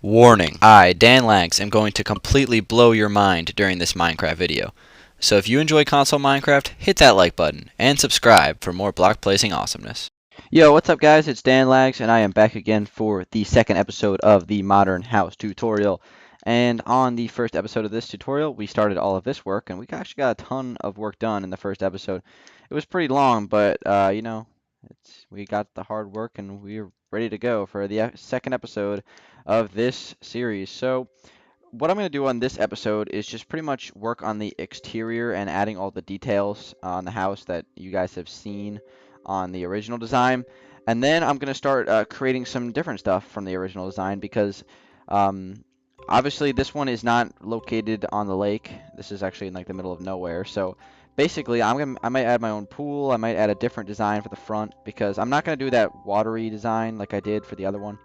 Warning, I, Dan Langs, am going to completely blow your mind during this Minecraft video. So if you enjoy console Minecraft, hit that like button, and subscribe for more block placing awesomeness. Yo, what's up guys? It's Dan Lags, and I am back again for the second episode of the Modern House tutorial. And on the first episode of this tutorial, we started all of this work, and we actually got a ton of work done in the first episode. It was pretty long, but we got the hard work, and we're ready to go for the second episode of this series. So what I'm going to do on this episode is just pretty much work on the exterior and adding all the details on the house that you guys have seen on the original design. And then I'm going to start creating some different stuff from the original design because um, obviously this one is not located on the lake. This is actually in like the middle of nowhere. So basically I might add my own pool. I might add a different design for the front because I'm not going to do that watery design like I did for the other one.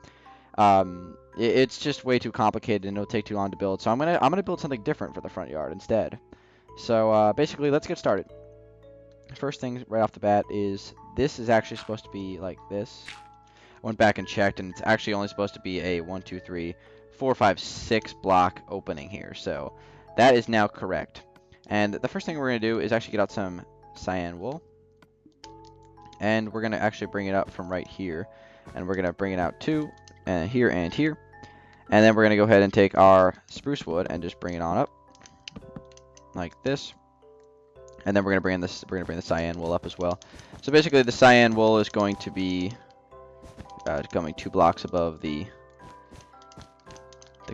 It's just way too complicated and it'll take too long to build. So I'm gonna build something different for the front yard instead. So basically, let's get started. First thing right off the bat is this is actually supposed to be like this. I went back and checked, and it's actually only supposed to be a 1, 2, 3, 4, 5, 6 block opening here. So that is now correct. And the first thing we're gonna do is actually get out some cyan wool, and we're gonna actually bring it up from right here, and we're gonna bring it out too, and here and here. And then we're gonna go ahead and take our spruce wood and just bring it on up like this. And then we're gonna bring the cyan wool up as well. So basically the cyan wool is going to be coming 2 blocks above the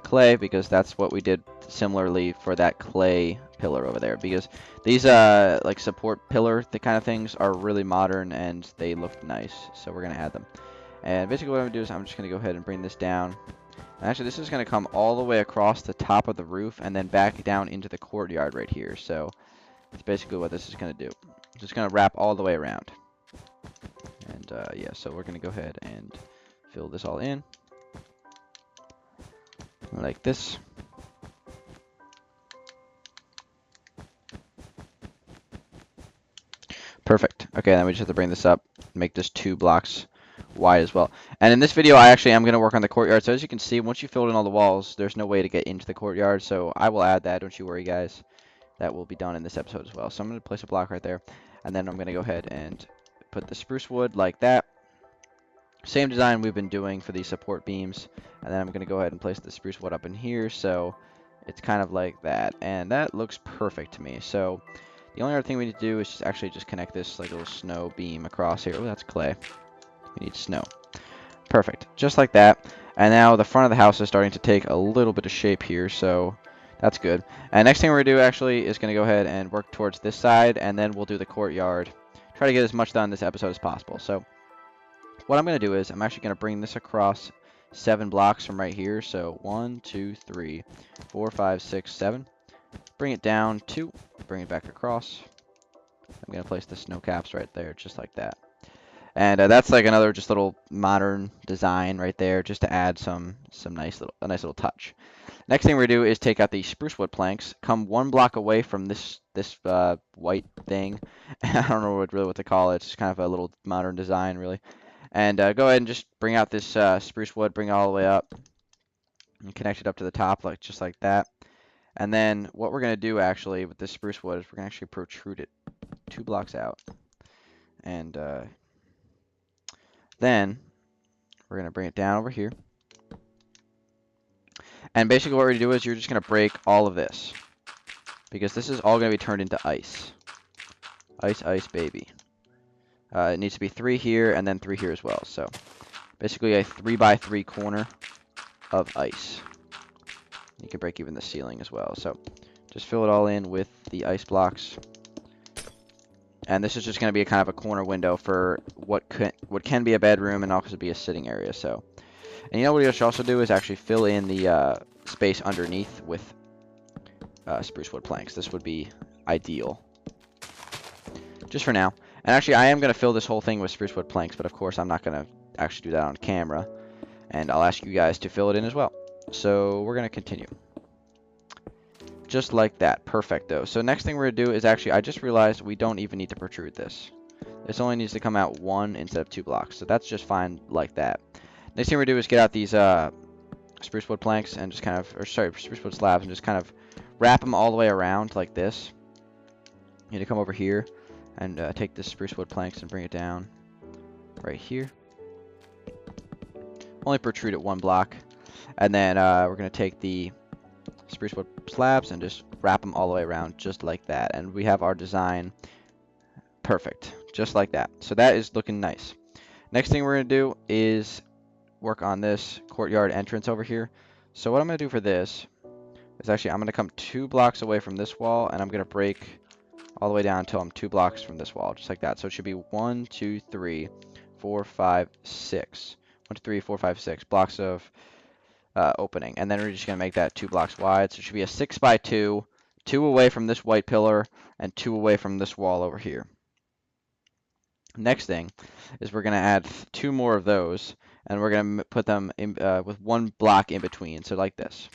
clay, because that's what we did similarly for that clay pillar over there, because these like support pillar kind of things are really modern and they look nice, so we're gonna add them. And basically what I'm gonna do is I'm just gonna go ahead and bring this down. Actually, this is going to come all the way across the top of the roof and then back down into the courtyard right here. So that's basically what this is going to do. It's just going to wrap all the way around. And yeah, so we're going to go ahead and fill this all in like this. Perfect. Okay, then we just have to bring this up, make this 2 blocks wide as well. And in this video, I actually am going to work on the courtyard. So as you can see, once you filled in all the walls, there's no way to get into the courtyard. So I will add that. Don't you worry, guys. That will be done in this episode as well. So I'm going to place a block right there. And then I'm going to go ahead and put the spruce wood like that. Same design we've been doing for these support beams. And then I'm going to go ahead and place the spruce wood up in here. So it's kind of like that. And that looks perfect to me. So the only other thing we need to do is just connect this like little snow beam across here. Oh, that's clay. We need snow. Perfect. Just like that. And now the front of the house is starting to take a little bit of shape here, so that's good. And next thing we're going to do actually is going to go ahead and work towards this side, and then we'll do the courtyard. Try to get as much done in this episode as possible. So what I'm going to do is I'm actually going to bring this across 7 blocks from right here. So 1, 2, 3, 4, 5, 6, 7. Bring it down 2. Bring it back across. I'm going to place the snow caps right there, just like that. And that's like another just little modern design right there, just to add a nice little touch. Next thing we're gonna do is take out the spruce wood planks, come 1 block away from this white thing. I don't know what to call it. It's just kind of a little modern design, really. And go ahead and just bring out this spruce wood, bring it all the way up, and connect it up to the top, just like that. And then what we're gonna do actually with this spruce wood is we're gonna actually protrude it 2 blocks out, and then we're going to bring it down over here. And basically what we're going to do is you're just going to break all of this, because this is all going to be turned into ice. Ice, ice, baby. It needs to be 3 here and then 3 here as well. So basically a 3x3 corner of ice. You can break even the ceiling as well. So just fill it all in with the ice blocks. And this is just going to be a kind of a corner window for what can be a bedroom and also be a sitting area. So, and you know what you should also do is actually fill in the space underneath with spruce wood planks. This would be ideal, just for now. And actually, I am going to fill this whole thing with spruce wood planks, but of course, I'm not going to actually do that on camera. And I'll ask you guys to fill it in as well. So we're going to continue. Just like that. Perfect, though. So next thing we're going to do is actually, I just realized we don't even need to protrude this. This only needs to come out 1 instead of 2 blocks. So that's just fine like that. Next thing we're going to do is get out these spruce wood planks and just kind of, or sorry, spruce wood slabs and just kind of wrap them all the way around like this. You need to come over here and take this spruce wood planks and bring it down right here. Only protrude it 1 block. And then we're going to take the spruce wood slabs and just wrap them all the way around just like that. And we have our design perfect, just like that. So that is looking nice. Next thing we're going to do is work on this courtyard entrance over here. So what I'm going to do for this is actually I'm going to come 2 blocks away from this wall, and I'm going to break all the way down until I'm 2 blocks from this wall, just like that. So it should be 1, 2, 3, 4, 5, 6. 1, 2, 3, 4, 5, 6 blocks of opening. And then we're just going to make that 2 blocks wide. So it should be a 6 by 2, 2 away from this white pillar, and 2 away from this wall over here. Next thing is we're going to add 2 more of those, and we're going to put them in, with 1 block in between, so like this.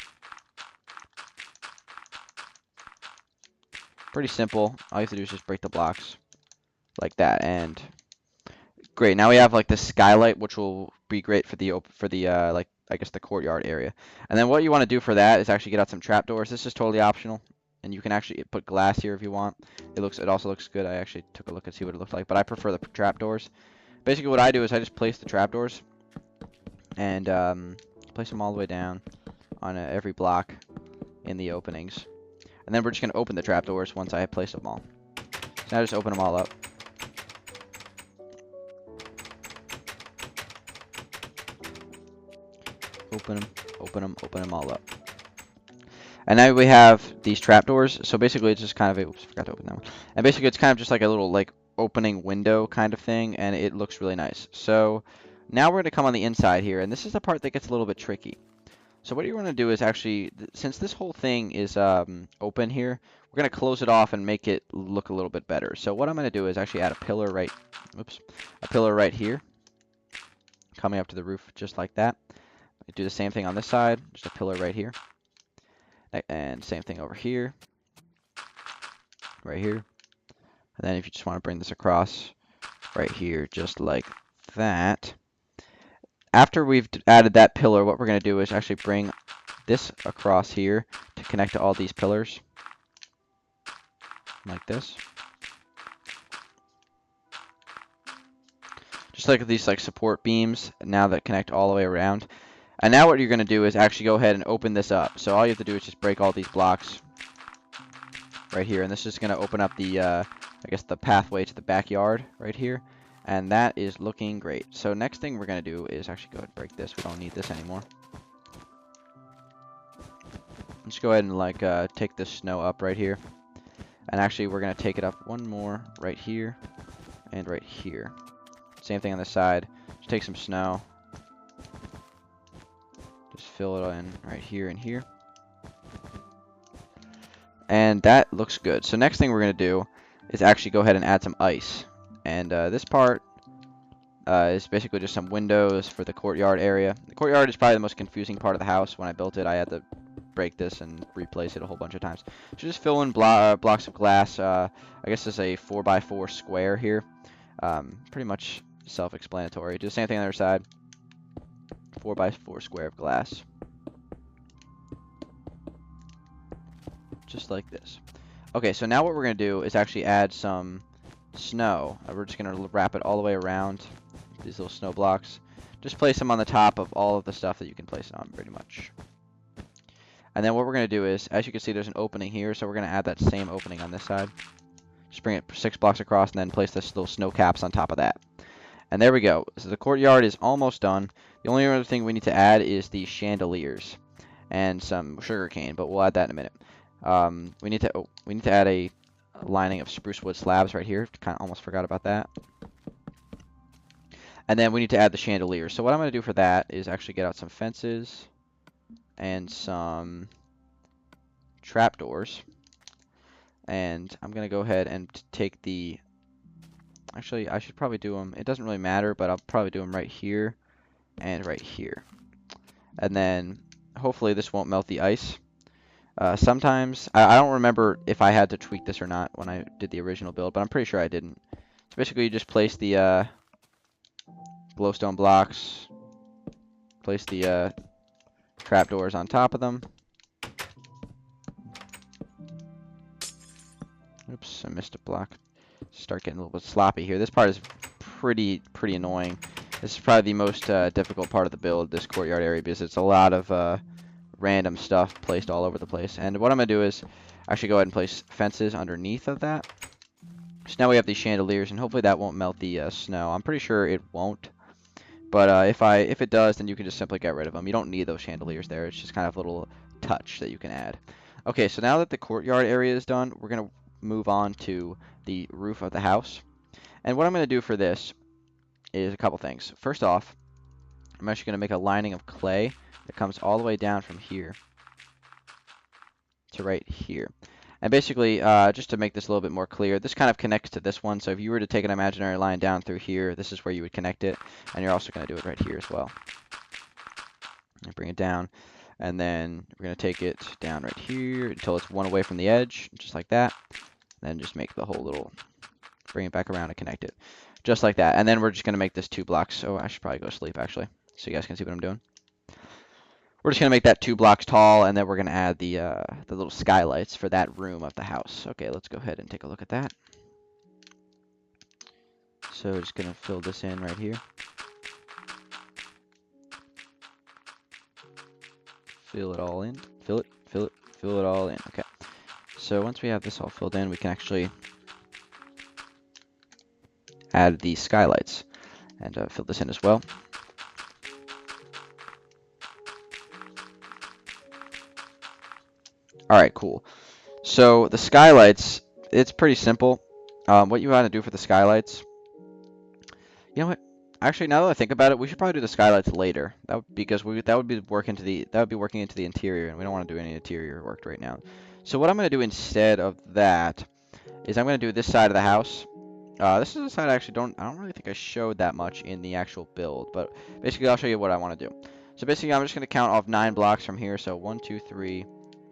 Pretty simple. All you have to do is just break the blocks like that, and great. Now we have like the skylight, which will be great for the like I guess the courtyard area. And then what you want to do for that is actually get out some trapdoors. This is totally optional, and you can actually put glass here if you want. It also looks good. I actually took a look and see what it looked like, but I prefer the trapdoors. Basically, what I do is I just place the trapdoors and place them all the way down on every block in the openings. And then we're just going to open the trapdoors once I have placed them all. So now just open them all up. Open them all up. And now we have these trapdoors. So basically it's just kind of, oops, forgot to open that one. And basically it's kind of just like a little like opening window kind of thing, and it looks really nice. So now we're going to come on the inside here, and this is the part that gets a little bit tricky. So what you want to do is actually, since this whole thing is open here, we're going to close it off and make it look a little bit better. So what I'm going to do is actually add a pillar right here, coming up to the roof just like that. Do the same thing on this side, just a pillar right here. And same thing over here, right here. And then if you just want to bring this across right here, just like that. After we've added that pillar, what we're going to do is actually bring this across here to connect to all these pillars, like this. Just like these like support beams now that connect all the way around. And now what you're going to do is actually go ahead and open this up. So all you have to do is just break all these blocks right here, and this is going to open up the I guess the pathway to the backyard right here. And that is looking great. So next thing we're going to do is actually go ahead and break this. We don't need this anymore. Let's go ahead and like take this snow up right here. And actually we're going to take it up 1 more right here and right here. Same thing on the side. Just take some snow. Just fill it in right here and here. And that looks good. So next thing we're going to do is actually go ahead and add some ice. And this part is basically just some windows for the courtyard area. The courtyard is probably the most confusing part of the house. When I built it, I had to break this and replace it a whole bunch of times. So just fill in blocks of glass. I guess it's a 4x4 square here. Pretty much self-explanatory. Do the same thing on the other side. 4x4 square of glass. Just like this. Okay, so now what we're going to do is actually add some snow. We're just going to wrap it all the way around these little snow blocks. Just place them on the top of all of the stuff that you can place it on, pretty much. And then what we're going to do is, as you can see, there's an opening here, so we're going to add that same opening on this side. Just bring it 6 blocks across and then place this little snow caps on top of that. And there we go. So the courtyard is almost done. The only other thing we need to add is the chandeliers and some sugar cane, but we'll add that in a minute. We need to add a lining of spruce wood slabs right here. Kind of almost forgot about that. And then we need to add the chandeliers. So what I'm going to do for that is actually get out some fences and some trapdoors. And I'm going to go ahead and take the... Actually, I should probably do them... It doesn't really matter, but I'll probably do them right here and right here. And then hopefully this won't melt the ice. Sometimes, I don't remember if I had to tweak this or not when I did the original build, but I'm pretty sure I didn't. So basically you just place the glowstone blocks, place the trapdoors on top of them. Oops, I missed a block. Start getting a little bit sloppy here. This part is pretty annoying. This is probably the most difficult part of the build, this courtyard area, because it's a lot of random stuff placed all over the place. And what I'm going to do is actually go ahead and place fences underneath of that. So now we have these chandeliers, and hopefully that won't melt the snow. I'm pretty sure it won't. But if it does, then you can just simply get rid of them. You don't need those chandeliers there. It's just kind of a little touch that you can add. Okay, so now that the courtyard area is done, we're going to move on to the roof of the house. And what I'm going to do for this is a couple things. First off, I'm actually going to make a lining of clay that comes all the way down from here to right here. And basically, just to make this a little bit more clear, this kind of connects to this one. So if you were to take an imaginary line down through here, this is where you would connect it. And you're also going to do it right here as well. And bring it down. And then we're going to take it down right here until it's one away from the edge, just like that. Then just make the whole little, bring it back around and connect it. Just like that. And then we're just going to make this 2 blocks. So I should probably go to sleep, actually, so you guys can see what I'm doing. We're just going to make that 2 blocks tall, and then we're going to add the little skylights for that room of the house. Okay, let's go ahead and take a look at that. So just going to fill this in right here. Fill it all in. Fill it all in. Okay. So once we have this all filled in, we can actually add the skylights and fill this in as well. Alright, cool. So the skylights, it's pretty simple. What you want to do for the skylights, you know what? Actually, now that I think about it, we should probably do the skylights later. Because that would be working into the interior, and we don't want to do any interior work right now. So what I'm going to do instead of that is I'm going to do this side of the house. This is a side I don't really think I showed that much in the actual build, but basically I'll show you what I want to do. So basically I'm just going to count off 9 blocks from here. So 1, 2, 3,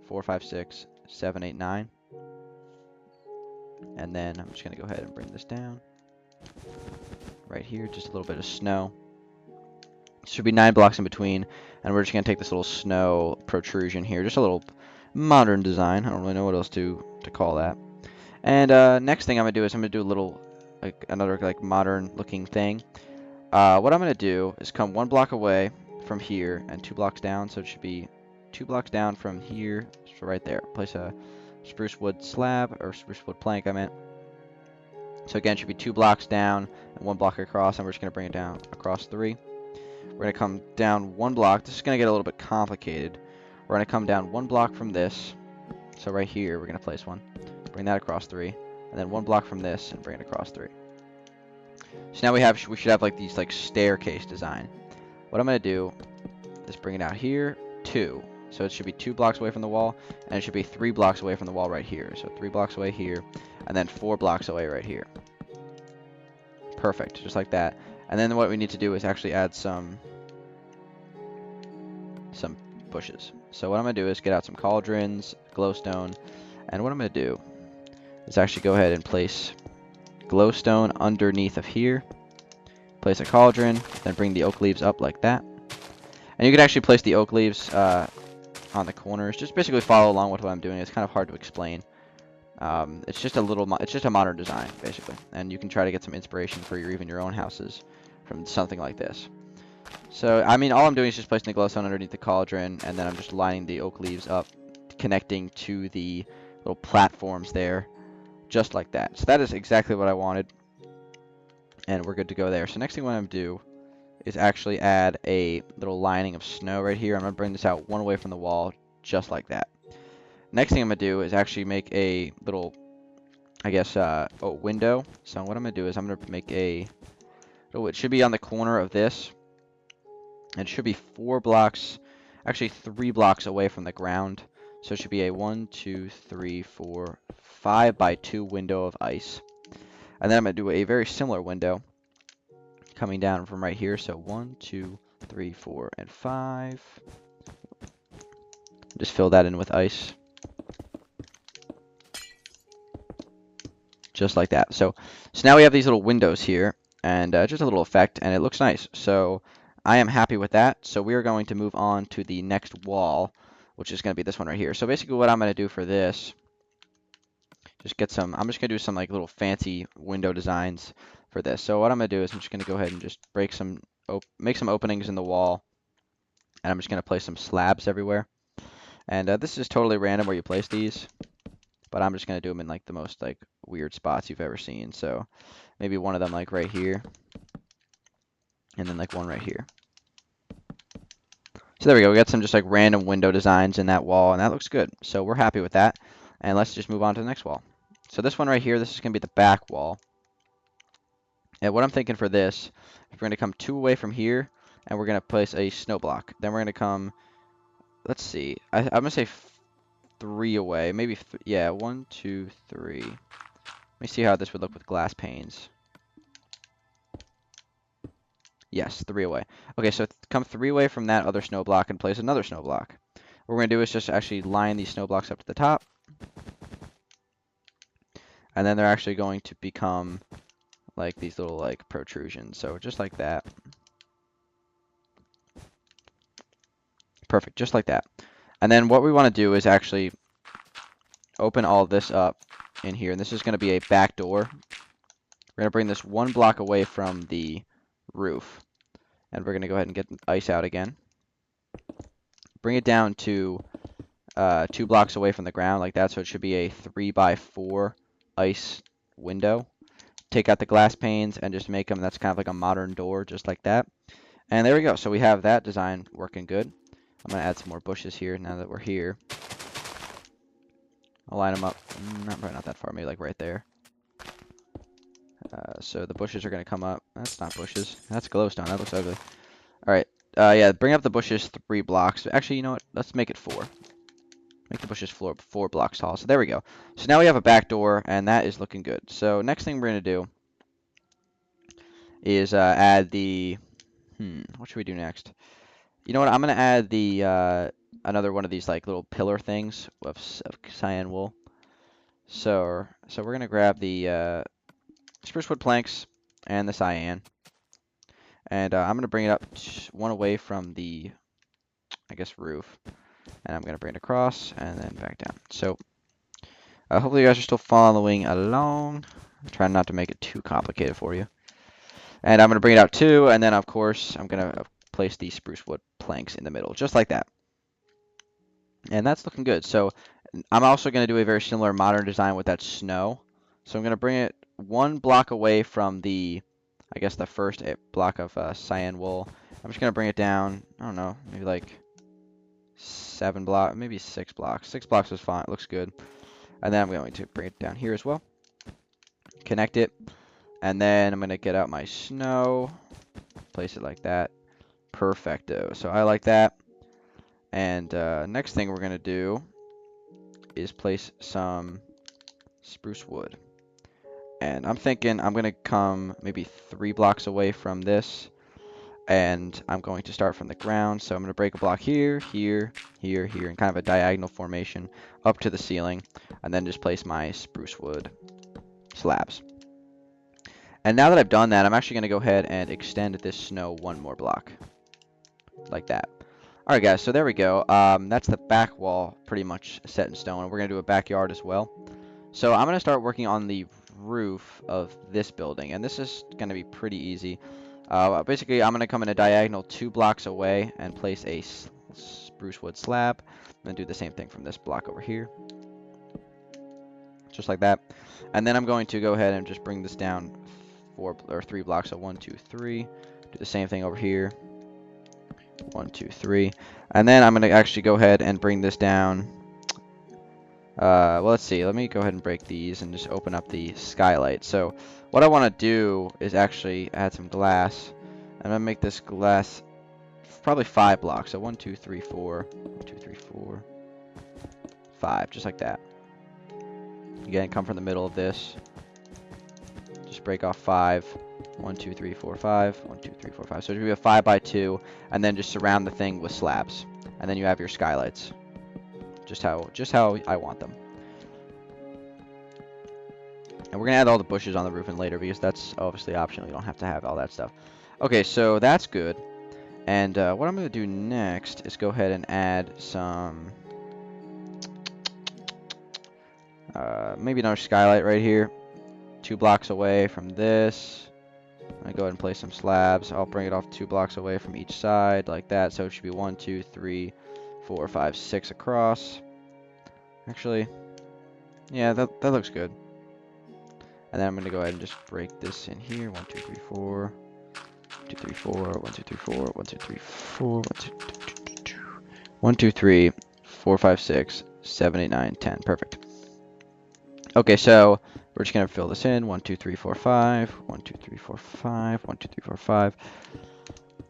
4, 5, 6, 7, 8, 9. And then I'm just going to go ahead and bring this down. Right here, just a little bit of snow. Should be 9 blocks in between, and we're just going to take this little snow protrusion here. Just a little modern design. I don't really know what else to call that. And next thing I'm going to do is I'm going to do a little, another modern looking thing. What I'm going to do is come 1 block away from here and 2 blocks down. So it should be 2 blocks down from here, so right there. Place a spruce wood slab, or spruce wood plank, I meant. So again, it should be 2 blocks down and 1 block across, and we're just going to bring it down across 3. We're going to come down 1 block. This is going to get a little bit complicated. We're going to come down 1 block from this. So right here, we're going to place 1. Bring that across 3. And then 1 block from this and bring it across 3. So now we should have like these staircase design. What I'm going to do is bring it out here, 2. So it should be 2 blocks away from the wall, and it should be 3 blocks away from the wall right here. So 3 blocks away here, and then 4 blocks away right here. Perfect, just like that. And then what we need to do is actually add some bushes. So what I'm going to do is get out some cauldrons, glowstone, and what I'm going to do is actually go ahead and place glowstone underneath of here. Place a cauldron, then bring the oak leaves up like that. And you can actually place the oak leaves on the corners. Just basically follow along with what I'm doing. It's kind of hard to explain. It's just a modern design, basically. And you can try to get some inspiration for even your own houses from something like this. So, I mean, all I'm doing is just placing the glowstone underneath the cauldron, and then I'm just lining the oak leaves up, connecting to the little platforms there, just like that. So that is exactly what I wanted, and we're good to go there. So next thing what I'm going to do is actually add a little lining of snow right here. I'm going to bring this out 1 away from the wall, just like that. Next thing I'm going to do is actually make a little, I guess, window. So what I'm going to do is I'm going to make it should be on the corner of this. And it should be 4 blocks, actually 3 blocks away from the ground. So it should be a 1, 2, 3, 4, 5 by 2 window of ice. And then I'm going to do a very similar window coming down from right here. So 1, 2, 3, 4, and 5. Just fill that in with ice. Just like that. So now we have these little windows here, and just a little effect, and it looks nice. So I am happy with that. So we are going to move on to the next wall, which is going to be this one right here. So basically what I'm going to do for this, I'm just going to do some like little fancy window designs for this. So what I'm going to do is I'm just going to go ahead and just make some openings in the wall. And I'm just going to place some slabs everywhere. And this is totally random where you place these, but I'm just going to do them in like the most like weird spots you've ever seen. So maybe one of them like right here, and then like one right here. So there we go. We got some just like random window designs in that wall, and that looks good. So we're happy with that. And let's just move on to the next wall. So this one right here, this is going to be the back wall. And what I'm thinking for this, we're going to come 2 away from here, and we're going to place a snow block. Then we're going to come, let's see, I'm going to say 3 away. Maybe, yeah, 1, 2, 3. Let me see how this would look with glass panes. Yes, 3 away. Okay, so come 3 away from that other snow block and place another snow block. What we're going to do is just actually line these snow blocks up to the top. And then they're actually going to become like these little like protrusions. So just like that. Perfect, just like that. And then what we want to do is actually open all this up in here. And this is going to be a back door. We're going to bring this 1 block away from the roof. And we're going to go ahead and get the ice out again. Bring it down to 2 blocks away from the ground like that. So it should be a 3x4 ice window. Take out the glass panes and just make them, that's kind of like a modern door, just like that. And there we go. So we have that design working good. I'm going to add some more bushes here now that we're here. I'll line them up, probably not that far, maybe like right there. So the bushes are going to come up. That's not bushes. That's glowstone. That looks ugly. All right. Yeah, bring up the bushes 3 blocks. Actually, you know what? Let's make it 4. Make the bushes 4 blocks tall. So there we go. So now we have a back door, and that is looking good. So next thing we're going to do is add the... what should we do next? You know what? I'm going to add the another one of these like little pillar things of cyan wool. So we're going to grab the spruce wood planks and the cyan. And I'm going to bring it up 1 away from the, I guess, roof. And I'm going to bring it across and then back down. So hopefully you guys are still following along. I'm trying not to make it too complicated for you. And I'm going to bring it out 2, and then of course I'm going to place the spruce wood planks in the middle, just like that. And that's looking good. So I'm also going to do a very similar modern design with that snow. So I'm going to bring it 1 block away from the, I guess, the first block of cyan wool. I'm just going to bring it down, I don't know, maybe like 7 blocks, maybe 6 blocks. 6 blocks is fine. It looks good. And then I'm going to bring it down here as well. Connect it. And then I'm going to get out my snow. Place it like that. Perfecto. So I like that. And next thing we're going to do is place some spruce wood. And I'm thinking I'm going to come maybe 3 blocks away from this. And I'm going to start from the ground. So I'm going to break a block here, here, here, here, in kind of a diagonal formation up to the ceiling. And then just place my spruce wood slabs. And now that I've done that, I'm actually going to go ahead and extend this snow 1 more block. Like that. Alright guys, so there we go. That's the back wall pretty much set in stone. And we're going to do a backyard as well. So I'm going to start working on the roof of this building. And this is going to be pretty easy. Basically, I'm going to come in a diagonal 2 blocks away and place a spruce wood slab. I'm going to do the same thing from this block over here. Just like that. And then I'm going to go ahead and just bring this down 3 blocks. So 1, 2, 3. Do the same thing over here. 1, 2, 3. And then I'm going to actually go ahead and bring this down. Well, let's see. Let me go ahead and break these and just open up the skylight. So what I want to do is actually add some glass. I'm going to make this glass probably 5 blocks. So 1, 2, 3, 4. 1, 2, 3, 4. 5. Just like that. Again, come from the middle of this. Just break off 5. 1, 2, 3, 4, 5. 1, 2, 3, 4, 5. So it should be a 5x2, and then just surround the thing with slabs. And then you have your skylights. Just how I want them. And we're going to add all the bushes on the roof and later because that's obviously optional. You don't have to have all that stuff. Okay, so that's good. And what I'm going to do next is go ahead and add some, maybe another skylight right here, 2 blocks away from this. I'm going to go ahead and place some slabs. I'll bring it off 2 blocks away from each side like that. So it should be 1, 2, 3, 4, 5, 6 across. Actually, yeah, that looks good. And then I'm going to go ahead and just break this in here. 1, 2, 3, 4. 2, 3, 4. 1, 2, 3, 4. 1, 2, 3, 4. 1, 2, 1, 2, 3, 4, 5, 6, 7, 8, 9, 10. Perfect. Okay, so we're just going to fill this in. 1, 2, 3, 4, 5. 1, 2, 3, 4, 5. 1, 2, 3, 4, 5.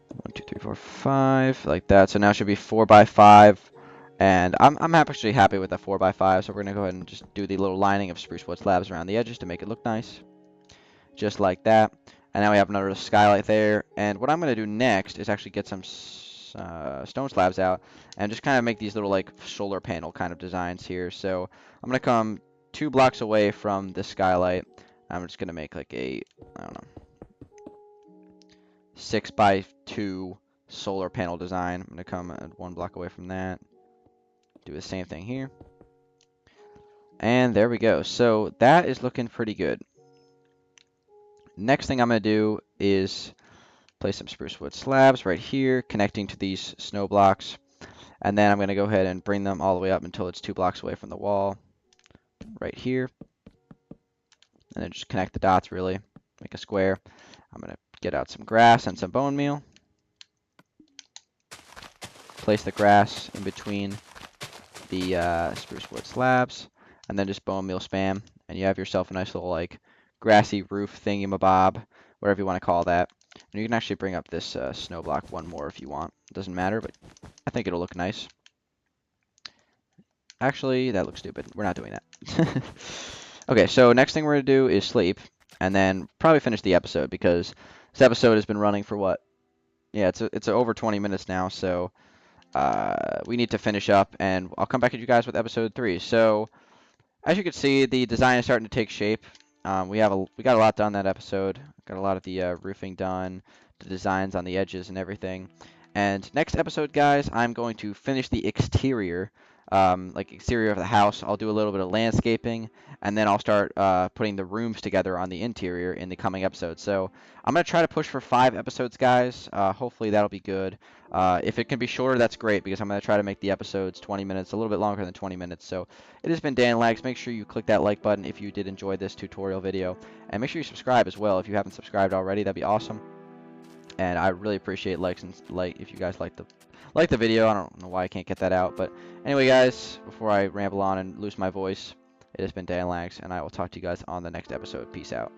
1, 2, 3, 4, 5. Like that. So now it should be 4 by 5. And I'm actually happy with the 4 by 5. So we're going to go ahead and just do the little lining of spruce wood slabs around the edges to make it look nice. Just like that. And now we have another skylight there. And what I'm going to do next is actually get some stone slabs out and just kind of make these little like solar panel kind of designs here. So I'm going to come 2 blocks away from the skylight. I'm just going to make like a, I don't know, 6 by 2 solar panel design. I'm going to come 1 block away from that. Do the same thing here. And there we go. So that is looking pretty good. Next thing I'm going to do is place some spruce wood slabs right here, connecting to these snow blocks. And then I'm going to go ahead and bring them all the way up until it's 2 blocks away from the wall, right here. And then just connect the dots really, make a square. I'm going to get out some grass and some bone meal. Place the grass in between the spruce wood slabs, and then just bone meal spam. And you have yourself a nice little like grassy roof thingy-mabob, whatever you want to call that. And you can actually bring up this snow block 1 more if you want. It doesn't matter, but I think it'll look nice. Actually, that looks stupid. We're not doing that. Okay, so next thing we're going to do is sleep, and then probably finish the episode, because this episode has been running for what? Yeah, it's over 20 minutes now, so we need to finish up, and I'll come back at you guys with episode 3. So, as you can see, the design is starting to take shape. We got a lot done that episode. Got a lot of the roofing done, the designs on the edges and everything. And next episode, guys, I'm going to finish the exterior, like exterior of the house. I'll do a little bit of landscaping, and then I'll start putting the rooms together on the interior in the coming episodes. So I'm going to try to push for 5 episodes, guys. Hopefully that'll be good. If it can be shorter, that's great, because I'm going to try to make the episodes 20 minutes, a little bit longer than 20 minutes. So it has been Dan Lags. Make sure you click that like button if you did enjoy this tutorial video. And make sure you subscribe as well if you haven't subscribed already. That'd be awesome. And I really appreciate likes and if you guys like the video. I don't know why I can't get that out. But anyway, guys, before I ramble on and lose my voice, it has been Dan Lags, and I will talk to you guys on the next episode. Peace out.